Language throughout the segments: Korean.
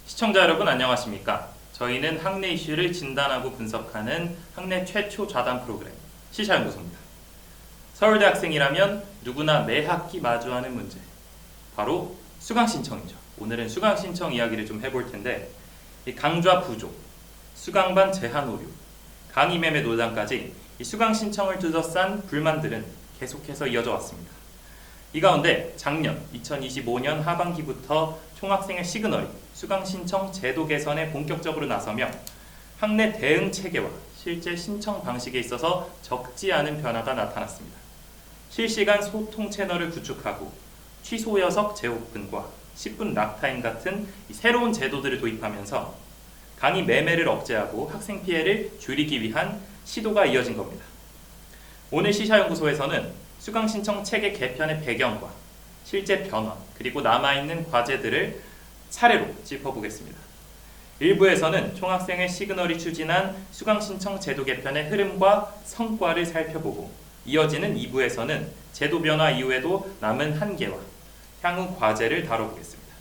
시청자 여러분 안녕하십니까? 저희는 학내 이슈를 진단하고 분석하는 학내 최초 좌담 프로그램 시사연구소입니다. 서울대 학생이라면 누구나 매 학기 마주하는 문제, 바로 수강 신청이죠. 오늘은 수강 신청 이야기를 좀 해볼 텐데, 이 강좌 부족, 수강반 제한 오류, 강의 매매 논란까지 이 수강 신청을 둘러싼 불만들은 계속해서 이어져 왔습니다. 이 가운데 작년 2025년 하반기부터 총학생회 시그널이 수강 신청 제도 개선에 본격적으로 나서며 학내 대응 체계와 실제 신청 방식에 있어서 적지 않은 변화가 나타났습니다. 실시간 소통 채널을 구축하고 취소 여석 재오픈과 10분 락타임 같은 새로운 제도들을 도입하면서 강의 매매를 억제하고 학생 피해를 줄이기 위한 시도가 이어진 겁니다. 오늘 시사연구소에서는 수강 신청 체계 개편의 배경과 실제 변화, 그리고 남아있는 과제들을 차례로 짚어보겠습니다. 1부에서는 총학생회 시그널이 추진한 수강 신청 제도 개편의 흐름과 성과를 살펴보고, 이어지는 2부에서는 제도 변화 이후에도 남은 한계와 향후 과제를 다뤄보겠습니다.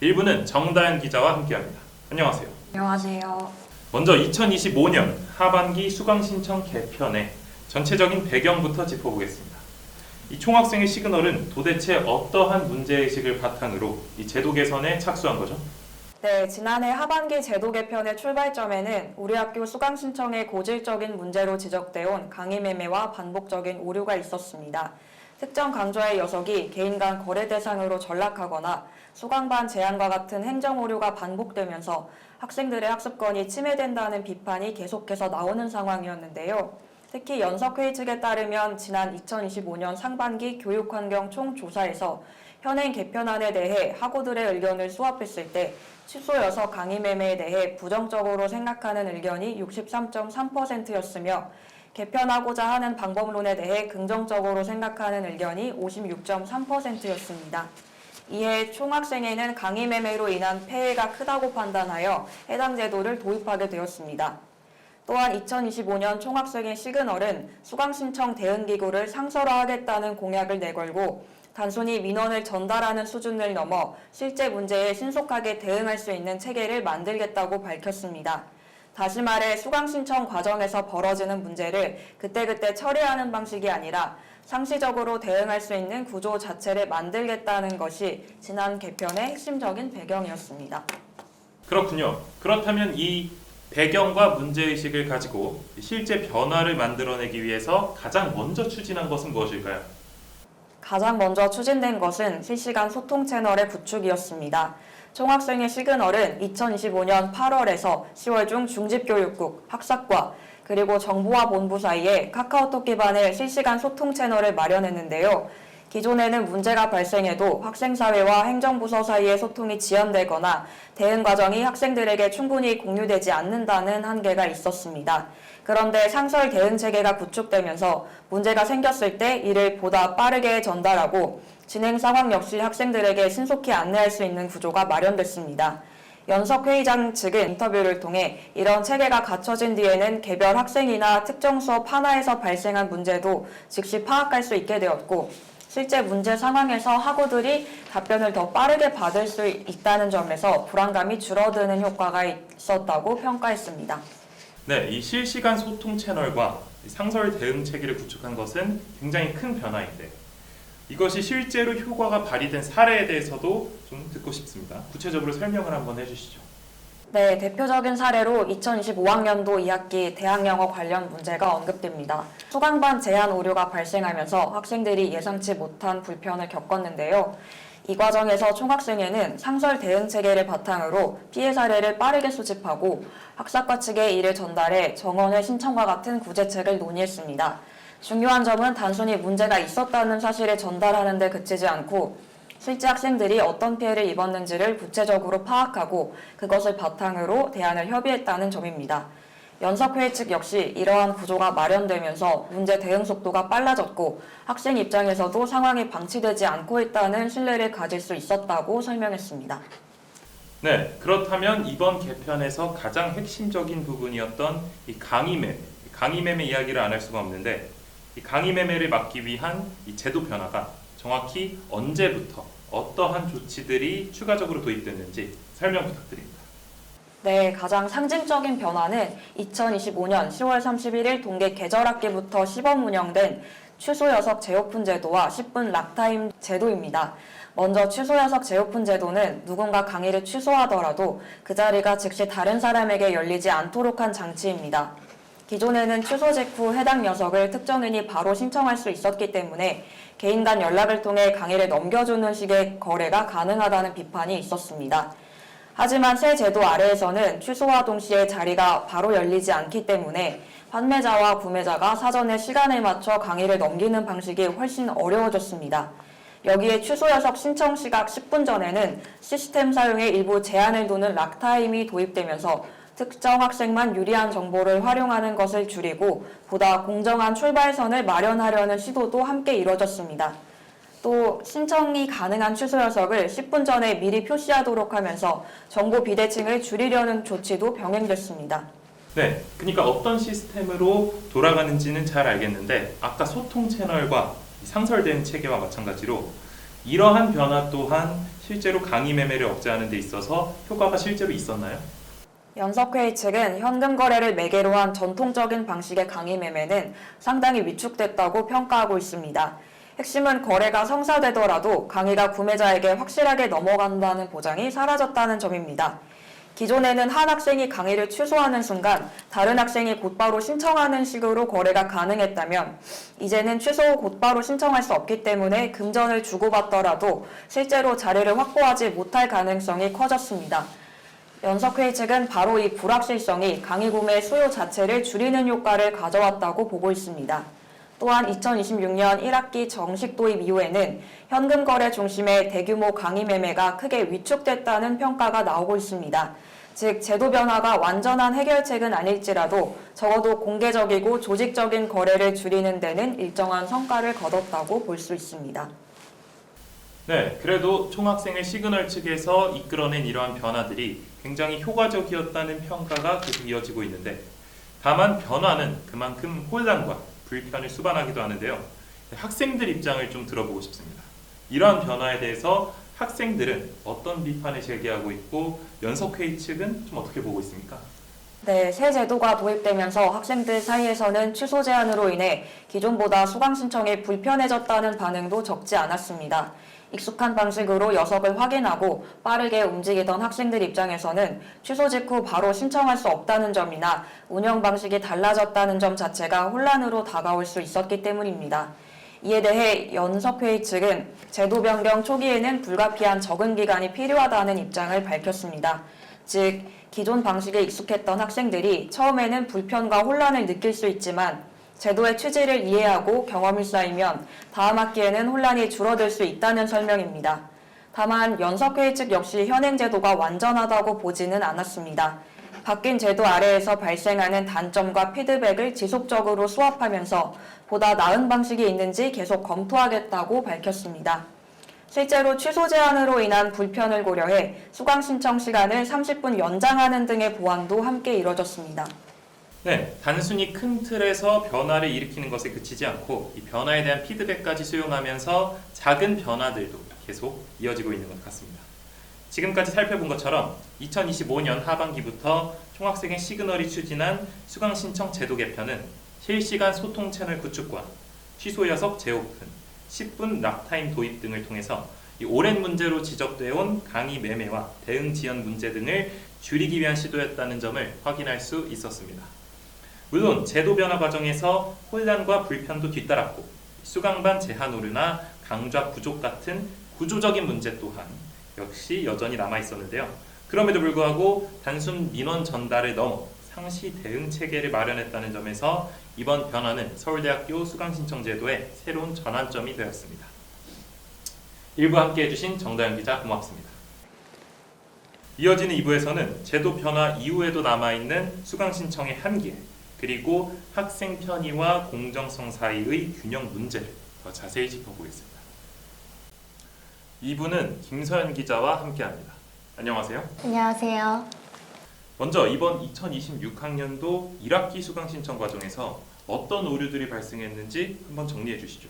1부는 정다현 기자와 함께합니다. 안녕하세요. 안녕하세요. 먼저 2025년 하반기 수강 신청 개편의 전체적인 배경부터 짚어보겠습니다. 이 총학생회 시그널은 도대체 어떠한 문제의식을 바탕으로 이 제도 개선에 착수한 거죠? 네, 지난해 하반기 제도 개편의 출발점에는 우리 학교 수강 신청의 고질적인 문제로 지적돼 온 강의 매매와 반복적인 오류가 있었습니다. 특정 강좌의 녀석이 개인 간 거래 대상으로 전락하거나 수강반 제한과 같은 행정 오류가 반복되면서 학생들의 학습권이 침해된다는 비판이 계속해서 나오는 상황이었는데요. 특히 연석회의 측에 따르면 지난 2025년 상반기 교육환경 총조사에서 현행 개편안에 대해 학우들의 의견을 수합했을 때 취소 여석 강의 매매에 대해 부정적으로 생각하는 의견이 63.3%였으며 개편하고자 하는 방법론에 대해 긍정적으로 생각하는 의견이 56.3%였습니다. 이에 총학생회는 강의 매매로 인한 폐해가 크다고 판단하여 해당 제도를 도입하게 되었습니다. 또한 2025년 총학생회 시그널은 수강신청 대응기구를 상설화하겠다는 공약을 내걸고 단순히 민원을 전달하는 수준을 넘어 실제 문제에 신속하게 대응할 수 있는 체계를 만들겠다고 밝혔습니다. 다시 말해 수강신청 과정에서 벌어지는 문제를 그때그때 처리하는 방식이 아니라 상시적으로 대응할 수 있는 구조 자체를 만들겠다는 것이 지난 개편의 핵심적인 배경이었습니다. 그렇군요. 그렇다면 이 배경과 문제의식을 가지고 실제 변화를 만들어내기 위해서 가장 먼저 추진한 것은 무엇일까요? 가장 먼저 추진된 것은 실시간 소통 채널의 구축이었습니다. 총학생회 시그널은 2025년 8월에서 10월 중 중집교육국, 학사과, 그리고 정부와 본부 사이에 카카오톡 기반의 실시간 소통 채널을 마련했는데요. 기존에는 문제가 발생해도 학생사회와 행정부서 사이의 소통이 지연되거나 대응 과정이 학생들에게 충분히 공유되지 않는다는 한계가 있었습니다. 그런데 상설 대응 체계가 구축되면서 문제가 생겼을 때 이를 보다 빠르게 전달하고 진행 상황 역시 학생들에게 신속히 안내할 수 있는 구조가 마련됐습니다. 연석회의장 측은 인터뷰를 통해 이런 체계가 갖춰진 뒤에는 개별 학생이나 특정 수업 하나에서 발생한 문제도 즉시 파악할 수 있게 되었고, 실제 문제 상황에서 학우들이 답변을 더 빠르게 받을 수 있다는 점에서 불안감이 줄어드는 효과가 있었다고 평가했습니다. 네, 이 실시간 소통 채널과 상설 대응 체계를 구축한 것은 굉장히 큰 변화인데, 이것이 실제로 효과가 발휘된 사례에 대해서도 좀 듣고 싶습니다. 구체적으로 설명을 한번 해주시죠. 네, 대표적인 사례로 2025학년도 2학기 대학영어 관련 문제가 언급됩니다. 수강반 제한 오류가 발생하면서 학생들이 예상치 못한 불편을 겪었는데요. 이 과정에서 총학생회는 상설 대응 체계를 바탕으로 피해 사례를 빠르게 수집하고 학사과 측에 이를 전달해 정원의 신청과 같은 구제책을 논의했습니다. 중요한 점은 단순히 문제가 있었다는 사실을 전달하는 데 그치지 않고 실제 학생들이 어떤 피해를 입었는지를 구체적으로 파악하고 그것을 바탕으로 대안을 협의했다는 점입니다. 연석회의 측 역시 이러한 구조가 마련되면서 문제 대응 속도가 빨라졌고 학생 입장에서도 상황이 방치되지 않고 있다는 신뢰를 가질 수 있었다고 설명했습니다. 네, 그렇다면 이번 개편에서 가장 핵심적인 부분이었던 이 강의 매매 이야기를 안 할 수가 없는데, 이 강의 매매를 막기 위한 이 제도 변화가 정확히 언제부터 어떠한 조치들이 추가적으로 도입됐는지 설명 부탁드립니다. 네, 가장 상징적인 변화는 2025년 10월 31일 동계 계절학기부터 시범 운영된 취소여석 재오픈 제도와 10분 락타임 제도입니다. 먼저 취소여석 재오픈 제도는 누군가 강의를 취소하더라도 그 자리가 즉시 다른 사람에게 열리지 않도록 한 장치입니다. 기존에는 취소 직후 해당 녀석을 특정인이 바로 신청할 수 있었기 때문에 개인 간 연락을 통해 강의를 넘겨주는 식의 거래가 가능하다는 비판이 있었습니다. 하지만 새 제도 아래에서는 취소와 동시에 자리가 바로 열리지 않기 때문에 판매자와 구매자가 사전에 시간을 맞춰 강의를 넘기는 방식이 훨씬 어려워졌습니다. 여기에 취소여석 신청 시각 10분 전에는 시스템 사용에 일부 제한을 두는 락타임이 도입되면서 특정 학생만 유리한 정보를 활용하는 것을 줄이고 보다 공정한 출발선을 마련하려는 시도도 함께 이뤄졌습니다. 또 신청이 가능한 취소여석을 10분 전에 미리 표시하도록 하면서 정보 비대칭을 줄이려는 조치도 병행됐습니다. 네, 그러니까 어떤 시스템으로 돌아가는지는 잘 알겠는데 아까 소통 채널과 상설 대응 체계와 마찬가지로 이러한 변화 또한 실제로 강의 매매를 억제하는 데 있어서 효과가 실제로 있었나요? 연석회의 측은 현금 거래를 매개로 한 전통적인 방식의 강의 매매는 상당히 위축됐다고 평가하고 있습니다. 핵심은 거래가 성사되더라도 강의가 구매자에게 확실하게 넘어간다는 보장이 사라졌다는 점입니다. 기존에는 한 학생이 강의를 취소하는 순간 다른 학생이 곧바로 신청하는 식으로 거래가 가능했다면 이제는 취소 후 곧바로 신청할 수 없기 때문에 금전을 주고받더라도 실제로 자리를 확보하지 못할 가능성이 커졌습니다. 연석회의 측은 바로 이 불확실성이 강의 구매 수요 자체를 줄이는 효과를 가져왔다고 보고 있습니다. 또한 2026년 1학기 정식 도입 이후에는 현금 거래 중심의 대규모 강의 매매가 크게 위축됐다는 평가가 나오고 있습니다. 즉 제도 변화가 완전한 해결책은 아닐지라도 적어도 공개적이고 조직적인 거래를 줄이는 데는 일정한 성과를 거뒀다고 볼 수 있습니다. 네, 그래도 총학생회 시그널 측에서 이끌어낸 이러한 변화들이 굉장히 효과적이었다는 평가가 계속 이어지고 있는데 다만 변화는 그만큼 혼란과 불편을 수반하기도 하는데요. 학생들 입장을 좀 들어보고 싶습니다. 이러한 변화에 대해서 학생들은 어떤 비판을 제기하고 있고 연석회의 측은 좀 어떻게 보고 있습니까? 네, 새 제도가 도입되면서 학생들 사이에서는 취소 제한으로 인해 기존보다 수강 신청이 불편해졌다는 반응도 적지 않았습니다. 익숙한 방식으로 여석을 확인하고 빠르게 움직이던 학생들 입장에서는 취소 직후 바로 신청할 수 없다는 점이나 운영 방식이 달라졌다는 점 자체가 혼란으로 다가올 수 있었기 때문입니다. 이에 대해 연석회의 측은 제도 변경 초기에는 불가피한 적응 기간이 필요하다는 입장을 밝혔습니다. 즉, 기존 방식에 익숙했던 학생들이 처음에는 불편과 혼란을 느낄 수 있지만 제도의 취지를 이해하고 경험이 쌓이면 다음 학기에는 혼란이 줄어들 수 있다는 설명입니다. 다만 연석회의 측 역시 현행 제도가 완전하다고 보지는 않았습니다. 바뀐 제도 아래에서 발생하는 단점과 피드백을 지속적으로 수합하면서 보다 나은 방식이 있는지 계속 검토하겠다고 밝혔습니다. 실제로 취소 제한으로 인한 불편을 고려해 수강 신청 시간을 30분 연장하는 등의 보완도 함께 이뤄졌습니다. 네, 단순히 큰 틀에서 변화를 일으키는 것에 그치지 않고 이 변화에 대한 피드백까지 수용하면서 작은 변화들도 계속 이어지고 있는 것 같습니다. 지금까지 살펴본 것처럼 2025년 하반기부터 총학생회 시그널이 추진한 수강 신청 제도 개편은 실시간 소통 채널 구축과 취소 여석 재오픈, 10분 락타임 도입 등을 통해서 이 오랜 문제로 지적되어 온 강의 매매와 대응 지연 문제 등을 줄이기 위한 시도였다는 점을 확인할 수 있었습니다. 물론 제도 변화 과정에서 혼란과 불편도 뒤따랐고 수강반 제한 오류나 강좌 부족 같은 구조적인 문제 또한 역시 여전히 남아 있었는데요. 그럼에도 불구하고 단순 민원 전달을 넘어 상시 대응 체계를 마련했다는 점에서 이번 변화는 서울대학교 수강신청 제도의 새로운 전환점이 되었습니다. 일부 함께 해주신 정다현 기자 고맙습니다. 이어지는 2부에서는 제도 변화 이후에도 남아있는 수강신청의 한계 그리고 학생 편의와 공정성 사이의 균형 문제를 더 자세히 짚어보겠습니다. 2부는 김서연 기자와 함께합니다. 안녕하세요. 안녕하세요. 먼저 이번 2026학년도 1학기 수강 신청 과정에서 어떤 오류들이 발생했는지 한번 정리해 주시죠.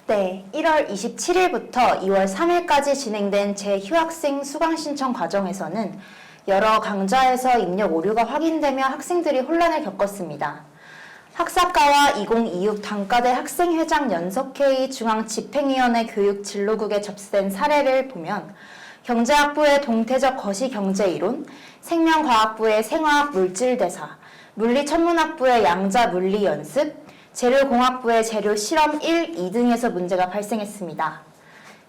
네, 1월 27일부터 2월 3일까지 진행된 재휴학생 수강 신청 과정에서는 여러 강좌에서 입력 오류가 확인되며 학생들이 혼란을 겪었습니다. 학사과와 2026 단과대 학생회장 연석회의 중앙집행위원회 교육진로국에 접수된 사례를 보면 경제학부의 동태적 거시경제이론, 생명과학부의 생화학 물질대사, 물리천문학부의 양자 물리연습, 재료공학부의 재료실험 1, 2등에서 문제가 발생했습니다.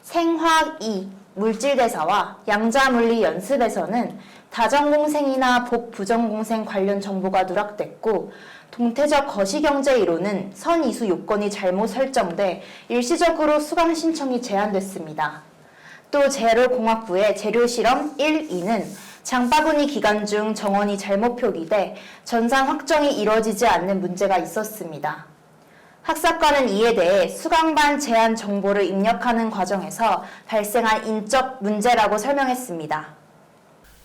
생화학 2, 물질대사와 양자물리연습에서는 다전공생이나 복부전공생 관련 정보가 누락됐고 동태적 거시경제이론은 선이수 요건이 잘못 설정돼 일시적으로 수강 신청이 제한됐습니다. 또 재료공학부의 재료실험 1, 2는 장바구니 기간 중 정원이 잘못 표기돼 전산 확정이 이뤄지지 않는 문제가 있었습니다. 학사과는 이에 대해 수강반 제한 정보를 입력하는 과정에서 발생한 인적 문제라고 설명했습니다.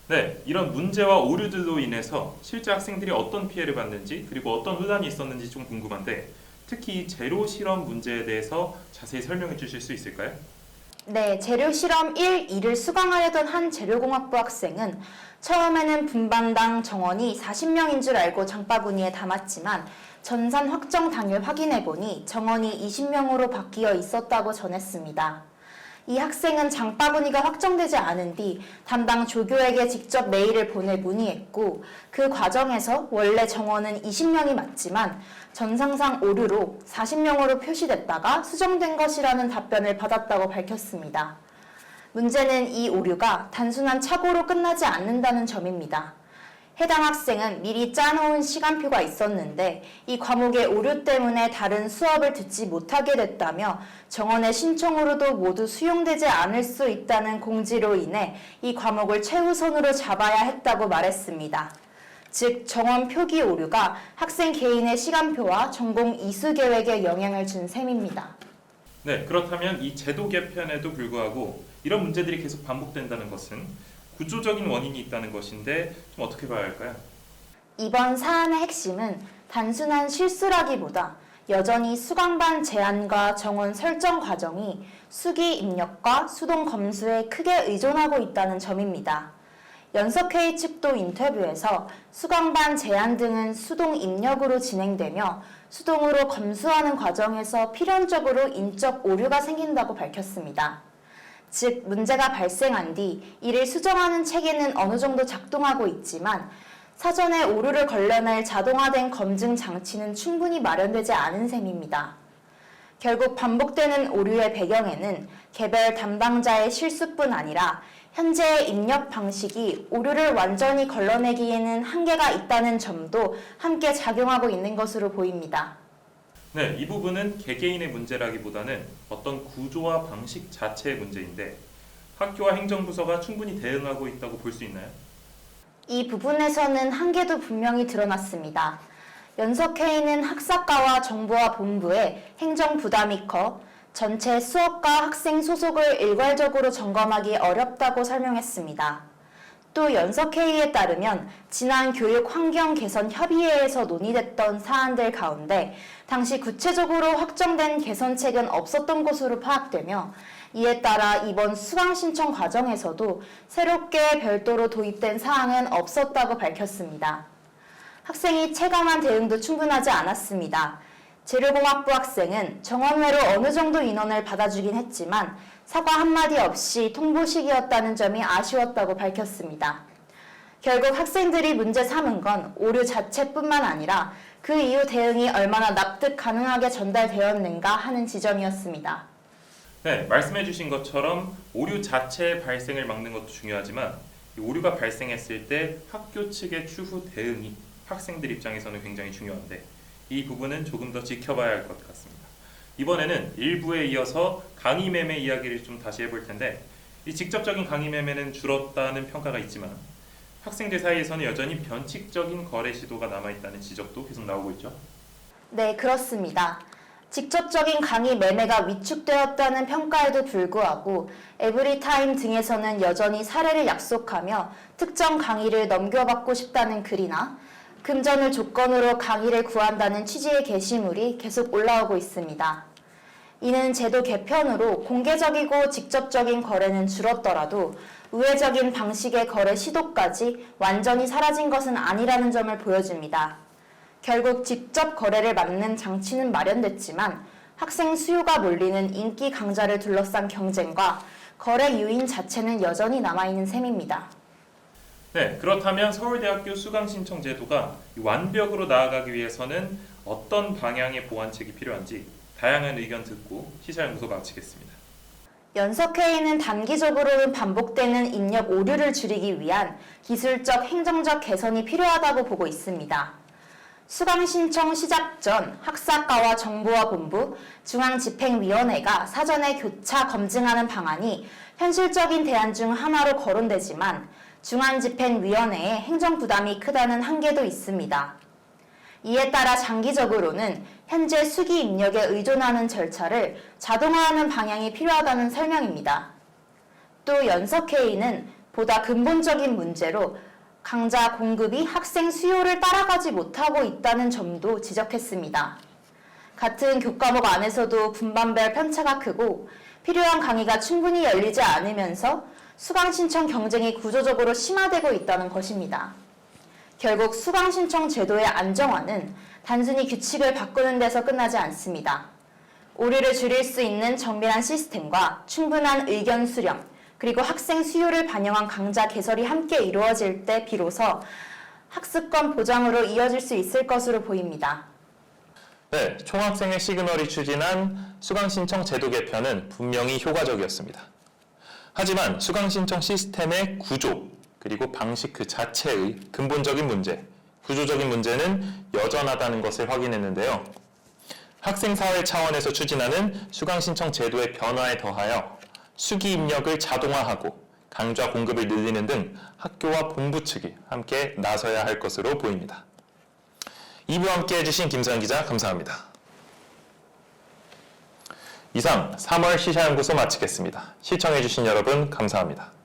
네, 이런 문제와 오류들로 인해서 실제 학생들이 어떤 피해를 받는지 그리고 어떤 혼란이 있었는지 좀 궁금한데 특히 이 재료 실험 문제에 대해서 자세히 설명해 주실 수 있을까요? 네, 재료실험 1, 2를 수강하려던 한 재료공학부 학생은 처음에는 분반당 정원이 40명인 줄 알고 장바구니에 담았지만 전산 확정 당일 확인해보니 정원이 20명으로 바뀌어 있었다고 전했습니다. 이 학생은 장바구니가 확정되지 않은 뒤 담당 조교에게 직접 메일을 보내 문의했고 그 과정에서 원래 정원은 20명이 맞지만 전상상 오류로 40명으로 표시됐다가 수정된 것이라는 답변을 받았다고 밝혔습니다. 문제는 이 오류가 단순한 착오로 끝나지 않는다는 점입니다. 해당 학생은 미리 짜놓은 시간표가 있었는데 이 과목의 오류 때문에 다른 수업을 듣지 못하게 됐다며 정원의 신청으로도 모두 수용되지 않을 수 있다는 공지로 인해 이 과목을 최우선으로 잡아야 했다고 말했습니다. 즉 정원 표기 오류가 학생 개인의 시간표와 전공 이수 계획에 영향을 준 셈입니다. 네, 그렇다면 이 제도 개편에도 불구하고 이런 문제들이 계속 반복된다는 것은 구조적인 원인이 있다는 것인데 좀 어떻게 봐야 할까요? 이번 사안의 핵심은 단순한 실수라기보다 여전히 수강반 제한과 정원 설정 과정이 수기 입력과 수동 검수에 크게 의존하고 있다는 점입니다. 연석회의 측도 인터뷰에서 수강반 제한 등은 수동 입력으로 진행되며 수동으로 검수하는 과정에서 필연적으로 인적 오류가 생긴다고 밝혔습니다. 즉 문제가 발생한 뒤 이를 수정하는 체계는 어느 정도 작동하고 있지만 사전에 오류를 걸러낼 자동화된 검증 장치는 충분히 마련되지 않은 셈입니다. 결국 반복되는 오류의 배경에는 개별 담당자의 실수뿐 아니라 현재의 입력 방식이 오류를 완전히 걸러내기에는 한계가 있다는 점도 함께 작용하고 있는 것으로 보입니다. 네, 이 부분은 개개인의 문제라기보다는 어떤 구조와 방식 자체의 문제인데 학교와 행정부서가 충분히 대응하고 있다고 볼 수 있나요? 이 부분에서는 한계도 분명히 드러났습니다. 연석회의는 학사과와 정보화 본부의 행정 부담이 커 전체 수업과 학생 소속을 일괄적으로 점검하기 어렵다고 설명했습니다. 또 연석회의에 따르면 지난 교육 환경 개선 협의회에서 논의됐던 사안들 가운데 당시 구체적으로 확정된 개선책은 없었던 것으로 파악되며 이에 따라 이번 수강 신청 과정에서도 새롭게 별도로 도입된 사항은 없었다고 밝혔습니다. 학생이 체감한 대응도 충분하지 않았습니다. 재료공학부 학생은 정원외로 어느 정도 인원을 받아주긴 했지만 사과 한마디 없이 통보식이었다는 점이 아쉬웠다고 밝혔습니다. 결국 학생들이 문제 삼은 건 오류 자체뿐만 아니라 그 이후 대응이 얼마나 납득 가능하게 전달되었는가 하는 지점이었습니다. 네, 말씀해 주신 것처럼 오류 자체의 발생을 막는 것도 중요하지만 이 오류가 발생했을 때 학교 측의 추후 대응이 학생들 입장에서는 굉장히 중요한데 이 부분은 조금 더 지켜봐야 할 것 같습니다. 이번에는 일부에 이어서 강의 매매 이야기를 좀 다시 해볼 텐데 이 직접적인 강의 매매는 줄었다는 평가가 있지만 학생들 사이에서는 여전히 변칙적인 거래 시도가 남아있다는 지적도 계속 나오고 있죠. 네, 그렇습니다. 직접적인 강의 매매가 위축되었다는 평가에도 불구하고 에브리타임 등에서는 여전히 사례를 약속하며 특정 강의를 넘겨받고 싶다는 글이나 금전을 조건으로 강의를 구한다는 취지의 게시물이 계속 올라오고 있습니다. 이는 제도 개편으로 공개적이고 직접적인 거래는 줄었더라도 우회적인 방식의 거래 시도까지 완전히 사라진 것은 아니라는 점을 보여줍니다. 결국 직접 거래를 막는 장치는 마련됐지만 학생 수요가 몰리는 인기 강좌를 둘러싼 경쟁과 거래 유인 자체는 여전히 남아있는 셈입니다. 네, 그렇다면 서울대학교 수강 신청 제도가 완벽으로 나아가기 위해서는 어떤 방향의 보완책이 필요한지 다양한 의견 듣고 시사연구소 마치겠습니다. 연석회의는 단기적으로는 반복되는 입력 오류를 줄이기 위한 기술적, 행정적 개선이 필요하다고 보고 있습니다. 수강 신청 시작 전 학사과와 정보화 본부, 중앙집행위원회가 사전에 교차 검증하는 방안이 현실적인 대안 중 하나로 거론되지만 중앙집행위원회의 행정 부담이 크다는 한계도 있습니다. 이에 따라 장기적으로는 현재 수기 입력에 의존하는 절차를 자동화하는 방향이 필요하다는 설명입니다. 또 연석회의는 보다 근본적인 문제로 강좌 공급이 학생 수요를 따라가지 못하고 있다는 점도 지적했습니다. 같은 교과목 안에서도 분반별 편차가 크고 필요한 강의가 충분히 열리지 않으면서 수강 신청 경쟁이 구조적으로 심화되고 있다는 것입니다. 결국 수강 신청 제도의 안정화는 단순히 규칙을 바꾸는 데서 끝나지 않습니다. 오류를 줄일 수 있는 정밀한 시스템과 충분한 의견 수렴, 그리고 학생 수요를 반영한 강좌 개설이 함께 이루어질 때 비로소 학습권 보장으로 이어질 수 있을 것으로 보입니다. 네, 총학생회 시그널이 추진한 수강 신청 제도 개편은 분명히 효과적이었습니다. 하지만 수강 신청 시스템의 구조, 그리고 방식 그 자체의 근본적인 문제, 구조적인 문제는 여전하다는 것을 확인했는데요. 학생사회 차원에서 추진하는 수강 신청 제도의 변화에 더하여 수기 입력을 자동화하고 강좌 공급을 늘리는 등 학교와 본부 측이 함께 나서야 할 것으로 보입니다. 2부 함께 해주신 김선 기자 감사합니다. 이상 3월 시사연구소 마치겠습니다. 시청해주신 여러분 감사합니다.